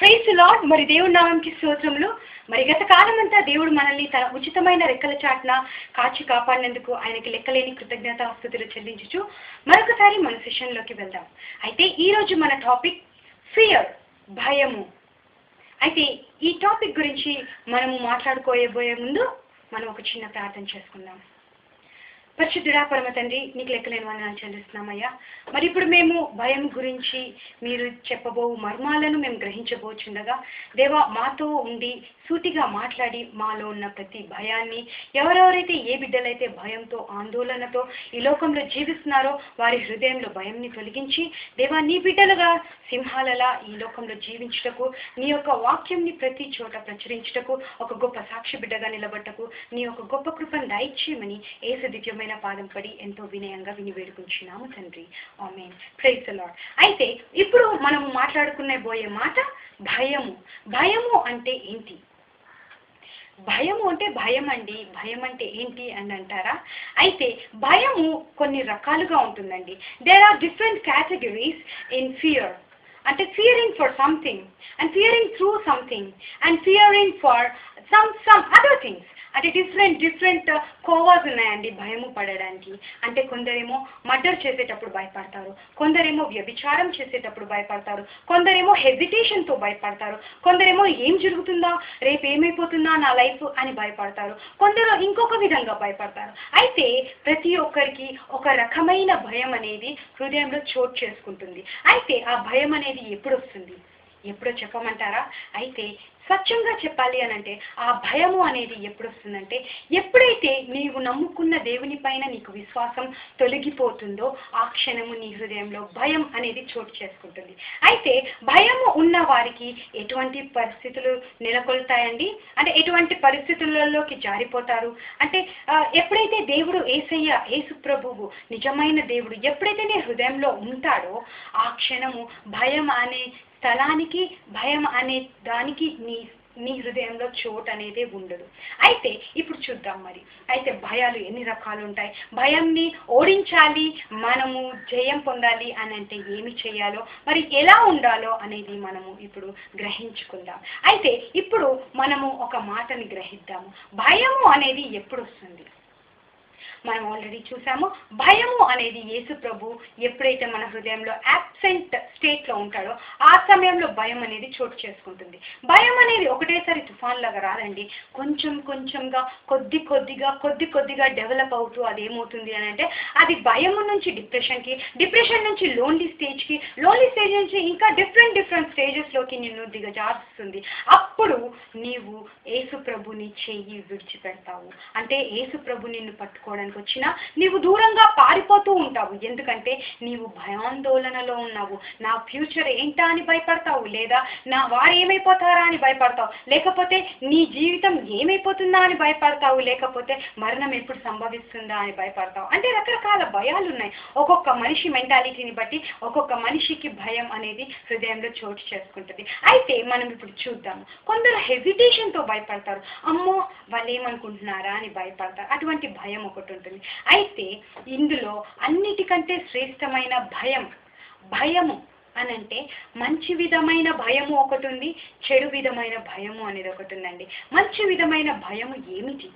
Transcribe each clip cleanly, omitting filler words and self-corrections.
Praise the lord. మరి దేవుడి నామానికి స్తోత్రములు. మరి గత కాలమంతా దేవుడు మనల్ని తన ఉచితమైన రెక్కల చాటున కాచి కాపాడినందుకు ఆయనకి లెక్కలేని కృతజ్ఞతాస్తుతులు చెల్లించుచు మరొకసారి మన సెషన్లోకి వెళ్దాం. అయితే ఈరోజు మన టాపిక్ ఫియర్, భయము. అయితే ఈ టాపిక్ గురించి మనము మాట్లాడుకోబోయే ముందు మనం ఒక చిన్న ప్రార్థన చేసుకుందాం. పరిశుద్ధుడా పరమ తండ్రి, నీకు లెక్కలేని వందనాలు చెల్లిస్తున్నామయ్యా. మరి ఇప్పుడు మేము భయం గురించి మీరు చెప్పబో మర్మాలను మేము గ్రహించబోచుండగా దేవా మాతో ఉండి సూటిగా మాట్లాడి మాలో ఉన్న ప్రతి భయాన్ని, ఎవరెవరైతే ఏ బిడ్డలైతే భయంతో ఆందోళనతో ఈ లోకంలో జీవిస్తున్నారో వారి హృదయంలో భయంని తొలగించి దేవా నీ బిడ్డలుగా సింహాలలా ఈ లోకంలో జీవించుటకు, నీ యొక్క వాక్యంని ప్రతి చోట ప్రచురించుటకు, ఒక గొప్ప సాక్షి బిడ్డగా నిలబట్టకు నీ యొక్క గొప్ప కృపను దయచేయమని యేసు దివ్యమైన పాదం పడి ఎంతో వినయంగా విని వేడుకుంటున్నాము తండ్రి. ఆమేన్. Praise the lord. అయితే ఇప్పుడు మనము మాట్లాడుకునే మాట భయము. భయము అంటే ఏంటి? భయము అంటే భయం అండి. భయం అంటే ఏంటి అని అంటారా? అయితే భయము కొన్ని రకాలుగా ఉంటుందండి. There are different categories in fear. అంటే fearing for something and fearing through something and fearing for some other things. అంటే డిఫరెంట్ కోవాస్ ఉన్నాయండి భయము పడడానికి. అంటే కొందరేమో మర్డర్ చేసేటప్పుడు భయపడతారు, కొందరేమో వ్యభిచారం చేసేటప్పుడు భయపడతారు, కొందరేమో హెజిటేషన్తో భయపడతారు, కొందరేమో ఏం జరుగుతుందా, రేపు ఏమైపోతుందా నా లైఫ్ అని భయపడతారు, కొందరు ఇంకొక విధంగా భయపడతారు. అయితే ప్రతి ఒక్కరికి ఒక రకమైన భయం అనేది హృదయంలో చోటు చేసుకుంటుంది. అయితే ఆ భయం అనేది ఎప్పుడు వస్తుంది? ఎప్పుడో చెప్పమంటారా? అయితే స్వచ్ఛంగా చెప్పాలి అని అంటే ఆ భయము అనేది ఎప్పుడు వస్తుందంటే ఎప్పుడైతే నీవు నమ్ముకున్న దేవుని పైన నీకు విశ్వాసం తొలగిపోతుందో ఆ క్షణము నీ హృదయంలో భయం అనేది చోటు చేసుకుంటుంది. అయితే భయము ఉన్న వారికి ఎటువంటి పరిస్థితులు నెలకొల్తాయండి? అంటే ఎటువంటి పరిస్థితులలోకి జారిపోతారు అంటే ఎప్పుడైతే దేవుడు యేసు ప్రభువు నిజమైన దేవుడు ఎప్పుడైతే నీ హృదయంలో ఉంటాడో ఆ క్షణము భయం అనే స్థలానికి, భయం అనే దానికి నీ హృదయంలో చోటు అనేది ఉండదు. అయితే ఇప్పుడు చూద్దాం మరి. అయితే భయాలు ఎన్ని రకాలు ఉంటాయి? భయంని ఓడించాలి, మనము జయం పొందాలి అని అంటే ఏమి చేయాలో, మరి ఎలా ఉండాలో అనేది మనము ఇప్పుడు గ్రహించుకుందాం. అయితే ఇప్పుడు మనము ఒక మాటని గ్రహిద్దాము. భయము అనేది ఎప్పుడు వస్తుంది? మనం ఆల్రెడీ చూసాము. భయము అనేది యేసు ప్రభు ఎప్పుడైతే మన హృదయంలో యాబ్సెంట్ స్టేట్లో ఉంటాడో ఆ సమయంలో భయం అనేది చోటు చేసుకుంటుంది. భయం అనేది ఒకటేసారి తుఫాన్ లాగా రాదండి. కొంచెంగా కొద్దిగా డెవలప్ అవుతూ అది ఏమవుతుంది అని అంటే అది భయము నుంచి డిప్రెషన్కి, డిప్రెషన్ నుంచి లోన్లీ స్టేజ్కి, లోన్లీ స్టేజ్ నుంచి ఇంకా డిఫరెంట్ స్టేజెస్లోకి నిన్ను దిగజారుస్తుంది. అప్పుడు నీవు యేసు ప్రభుని చెయ్యి విడిచిపెడతావు. అంటే యేసు ప్రభు నిన్ను పట్టుకోవడానికి వచ్చినా నీవు దూరంగా పారిపోతూ ఉంటావు. ఎందుకంటే నీవు భయాందోళనలో ఉన్నావు. నా ఫ్యూచర్ ఏంటా అని భయపడతావు, లేదా నా వారు ఏమైపోతారా అని భయపడతావు, లేకపోతే నీ జీవితం ఏమైపోతుందా అని భయపడతావు, లేకపోతే మరణం ఎప్పుడు సంభవిస్తుందా అని భయపడతావు. అంటే రకరకాల భయాలు ఉన్నాయి. ఒక్కొక్క మనిషి మెంటాలిటీని బట్టి ఒక్కొక్క మనిషికి భయం అనేది హృదయంలో చోటు చేసుకుంటుంది. అయితే మనం ఇప్పుడు చూద్దాము. కొందరు హెజిటేషన్తో భయపడతారు. అమ్మో వాళ్ళు ఏమనుకుంటున్నారా అని భయపడతారు. అటువంటి భయం ఒకటి ఉంటుంది. అయితే ఇందులో అన్నిటికంటే శ్రేష్టమైన భయము అనంటే మంచి విధమైన భయము ఒకటి ఉంది, చెడు విధమైన భయము అనేది ఒకటి ఉందండి. మంచి విధమైన భయము ఏమిటి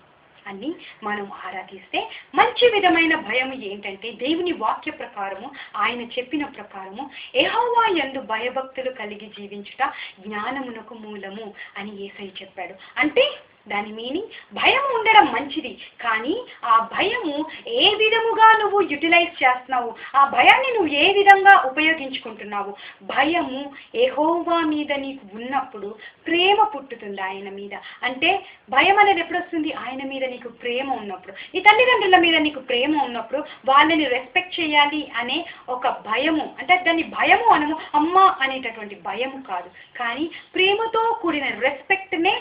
అని మనం ఆరాధిస్తే, మంచి విధమైన భయం ఏంటంటే దేవుని వాక్య ప్రకారము, ఆయన చెప్పిన ప్రకారము యెహోవా యందు భయభక్తులు కలిగి జీవించుట జ్ఞానమునకు మూలము అని యేసయ్య చెప్పాడు. అంటే దాని మీనింగ్ భయం ఉండడం మంచిది, కానీ ఆ భయము ఏ విధముగా నువ్వు యూటిలైజ్ చేస్తున్నావు, ఆ భయాన్ని నువ్వు ఏ విధంగా ఉపయోగించుకుంటున్నావు. భయము యెహోవా మీద నీకు ఉన్నప్పుడు ప్రేమ పుట్టుతుంది ఆయన మీద. అంటే భయం అనేది ఎప్పుడు వస్తుంది? ఆయన మీద నీకు ప్రేమ ఉన్నప్పుడు, నీ తల్లిదండ్రుల మీద నీకు ప్రేమ ఉన్నప్పుడు, వాళ్ళని రెస్పెక్ట్ చేయాలి అనే ఒక భయము. అంటే దాన్ని భయము అనము, అమ్మ అనేటటువంటి భయము కాదు, కానీ ప్రేమతో కూడిన రెస్పెక్ట్నే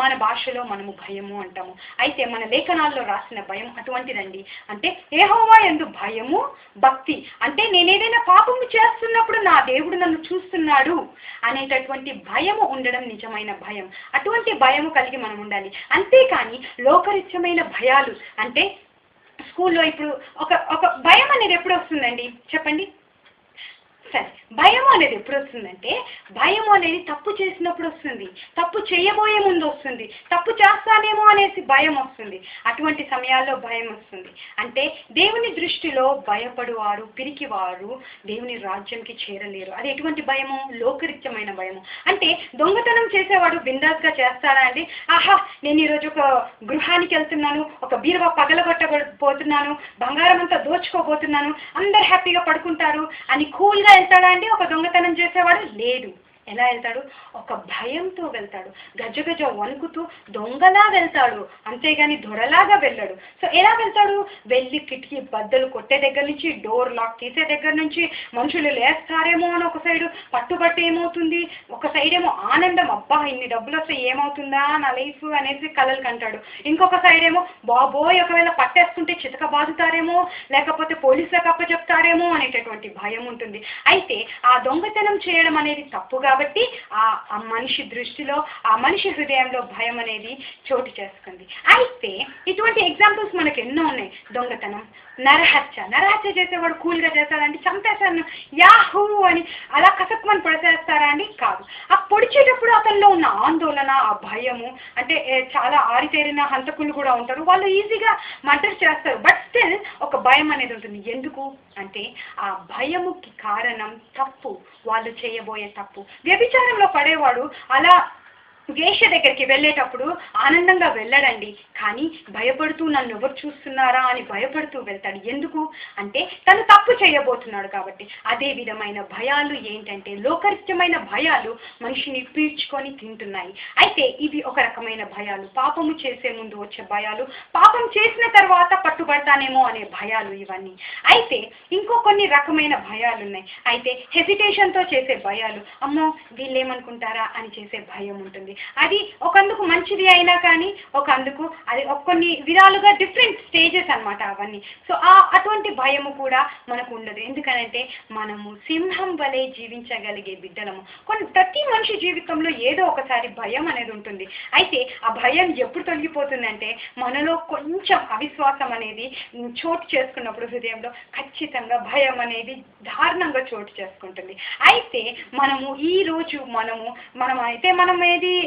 మన భాష మనము భయము అంటాము. అయితే మన లేఖనాల్లో రాసిన భయం అటువంటిదండి. అంటే యెహోవా యందు భయము, భక్తి. అంటే నేను ఏదైనా పాపము చేస్తున్నప్పుడు నా దేవుడు నన్ను చూస్తున్నాడు అనేటటువంటి భయము ఉండడం నిజమైన భయం. అటువంటి భయము కలిగి మనం ఉండాలి. అంతేకాని లోకరీత్యమైన భయాలు అంటే స్కూల్లో ఇప్పుడు ఒక భయం అనేది ఎప్పుడు వస్తుందండి చెప్పండి? సరే, భయం అనేది ఎప్పుడు వస్తుందంటే, భయం అనేది తప్పు చేసినప్పుడు వస్తుంది, తప్పు చేయబోయే ముందు వస్తుంది, తప్పు చేస్తానేమో అనేసి భయం వస్తుంది. అటువంటి సమయాల్లో భయం వస్తుంది. అంటే దేవుని దృష్టిలో భయపడువారు, పిరికివారు దేవుని రాజ్యంకి చేరలేరు. అది ఎటువంటి భయము? లోకరీత్యమైన భయము. అంటే దొంగతనం చేసేవాడు బిందాస్గా చేస్తారా అండి? ఆహా, నేను ఈరోజు ఒక గృహానికి వెళ్తున్నాను, ఒక బీరువా పగలగొట్టబోతున్నాను, బంగారం అంతా దోచుకోబోతున్నాను, అందరు హ్యాపీగా పడుకుంటారు అని కూల్గా వెళ్తాడా అండి ఒక దొంగతనం చేసేవాడు? లేదు. ఎలా వెళ్తాడు? ఒక భయంతో వెళ్తాడు, గజగజ వణుకుతూ దొంగలా వెళ్తాడు, అంతేగాని దొరలాగా వెళ్ళాడు. సో ఎలా వెళ్తాడు? వెళ్ళి కిటికీ బద్దలు కొట్టే దగ్గర నుంచి, డోర్ లాక్ తీసే దగ్గర నుంచి, మనుషులు లేస్తారేమో అని ఒక సైడు పట్టుబట్టి ఏమవుతుంది, ఒక సైడ్ ఏమో ఆనందం, అబ్బా ఇన్ని డబ్బులు వస్తే ఏమవుతుందా నా లైఫ్ అనేసి కలలు కంటాడు. ఇంకొక సైడ్ ఏమో బాబోయ్ ఒకవేళ పట్టేస్తుంటే చితక బాదుతారేమో, లేకపోతే పోలీసులకు అప్పచెప్తారేమో అనేటటువంటి భయం ఉంటుంది. అయితే ఆ దొంగతనం చేయడం అనేది తప్పుగా కాబట్టి ఆ మనిషి దృష్టిలో, ఆ మనిషి హృదయంలో భయం అనేది చోటు చేసుకుంది. అయితే ఇటువంటి ఎగ్జాంపుల్స్ మనకు ఎన్నో ఉన్నాయి. దొంగతనం, నరహత్య చేసేవాడు కూల్గా చేస్తాడండి, చంపేశాను యాహూ అని అలా కసక్మని పొడిచేస్తారా అండి? కాదు. ఆ పొడిచేటప్పుడు అతనిలో ఉన్న ఆందోళన, ఆ భయము, అంటే చాలా ఆరితేరిన హంతకులు కూడా ఉంటారు, వాళ్ళు ఈజీగా మర్డర్ చేస్తారు. బట్ స్టిల్ ఒక భయం అనేది ఉంటుంది. ఎందుకు అంటే ఆ భయముకి కారణం తప్పు, వాళ్ళు చేయబోయే తప్పు. వ్యభిచారంలో పడేవాడు అలా వేశ్య దగ్గరికి వెళ్ళేటప్పుడు ఆనందంగా వెళ్ళడండి, కానీ భయపడుతూ నన్ను ఎవరు చూస్తున్నారా అని భయపడుతూ వెళ్తాడు. ఎందుకు అంటే తను తప్పు చేయబోతున్నాడు కాబట్టి. అదే విధమైన భయాలు ఏంటంటే లోకరీత్యమైన భయాలు మనిషిని పీల్చుకొని తింటున్నాయి. అయితే ఇవి ఒక రకమైన భయాలు, పాపము చేసే ముందు వచ్చే భయాలు, పాపం చేసిన తర్వాత పట్టుబడతానేమో అనే భయాలు ఇవన్నీ. అయితే ఇంకో కొన్ని రకమైన భయాలు ఉన్నాయి. అయితే హెసిటేషన్తో చేసే భయాలు, అమ్మో వీళ్ళేమనుకుంటారా అని చేసే భయం ఉంటుంది. అది ఒకందుకు మంచిది అయినా కానీ ఒకందుకు అది కొన్ని విధాలుగా డిఫరెంట్ స్టేజెస్ అనమాట అవన్నీ. సో అటువంటి భయము కూడా మనకు ఉండదు. ఎందుకనంటే మనము సింహం వలె జీవించగలిగే బిడ్డలము. ప్రతి మనిషి జీవితంలో ఏదో ఒకసారి భయం అనేది ఉంటుంది. అయితే ఆ భయం ఎప్పుడు తొలగిపోతుందంటే మనలో కొంచెం అవిశ్వాసం అనేది చోటు చేసుకున్నప్పుడు హృదయంలో ఖచ్చితంగా భయం అనేది దారుణంగా చోటు చేసుకుంటుంది. అయితే మనము ఈ రోజు మనం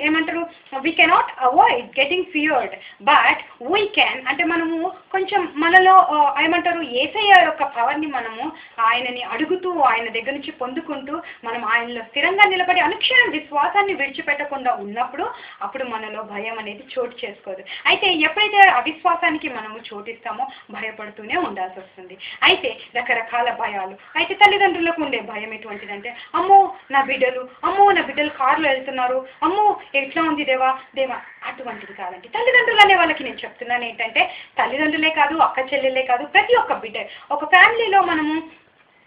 ఏమంటారు, we cannot avoid getting feared but we can, అంటే మనము కొంచెం మనలో ఏమంటారు యేసయ్య యొక్క పవర్ని మనము ఆయనని అడుగుతూ ఆయన దగ్గర నుంచి పొందుకుంటూ మనం ఆయనలో స్థిరంగా నిలబడి అనుక్షణం విశ్వాసాన్ని విడిచిపెట్టకుండా ఉన్నప్పుడు అప్పుడు మనలో భయం అనేది చోటు చేసుకోదు. అయితే ఎప్పుడైతే అవిశ్వాసానికి మనము చోటిస్తామో భయపడుతూనే ఉండాల్సి వస్తుంది. అయితే రకరకాల భయాలు. అయితే తల్లిదండ్రులకు ఉండే భయం ఎటువంటిదంటే, అమ్మో నా బిడ్డలు కారులో వెళ్తున్నారు, అమ్మో ఎట్లా ఉంది దేవా. అటువంటిది కాదండి. తల్లిదండ్రులు అనే వాళ్ళకి నేను చెప్తున్నాను ఏంటంటే, తల్లిదండ్రులే కాదు, అక్క చెల్లెలే కాదు, ప్రతి ఒక్క బిడ్డ, ఒక ఫ్యామిలీలో మనము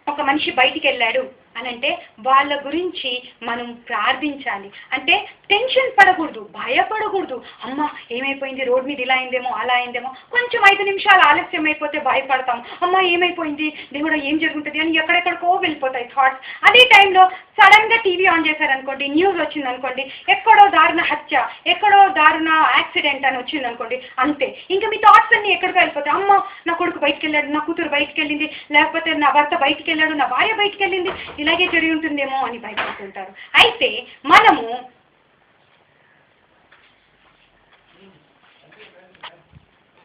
ఒక మనిషి బయటికి వెళ్ళాడు అనంటే వాళ్ళ గురించి మనం ప్రార్థించాలి. అంటే టెన్షన్ పడకూడదు, భయపడకూడదు. అమ్మ ఏమైపోయింది, రోడ్ మీద ఇలా అయిందేమో అలా అయిందేమో, కొంచెం 5 నిమిషాలు ఆలస్యం అయిపోతే భయపడతాం. అమ్మ ఏమైపోయింది, దేవుడు ఏం జరుగుతుంది అని ఎక్కడెక్కడికో వెళ్ళిపోతాయి థాట్స్. అదే టైంలో సడన్గా టీవీ ఆన్ చేశారనుకోండి, న్యూస్ వచ్చిందనుకోండి, ఎక్కడో దారుణ హత్య, ఎక్కడో దారుణ యాక్సిడెంట్ అని వచ్చిందనుకోండి, అంతే. ఇంకా మీ థాట్స్ అన్ని ఎక్కడికో వెళ్ళిపోతాయి. అమ్మ నా కొడుకు బయటికి వెళ్ళాడు, నా కూతురు బయటికి వెళ్ళింది, లేకపోతే నా భర్త బయటికి వెళ్ళాడు, నా భార్య బయటికి వెళ్ళింది, ఇలాగే జరిగి ఉంటుందేమో అని భయపడుతుంటారు. అయితే మనము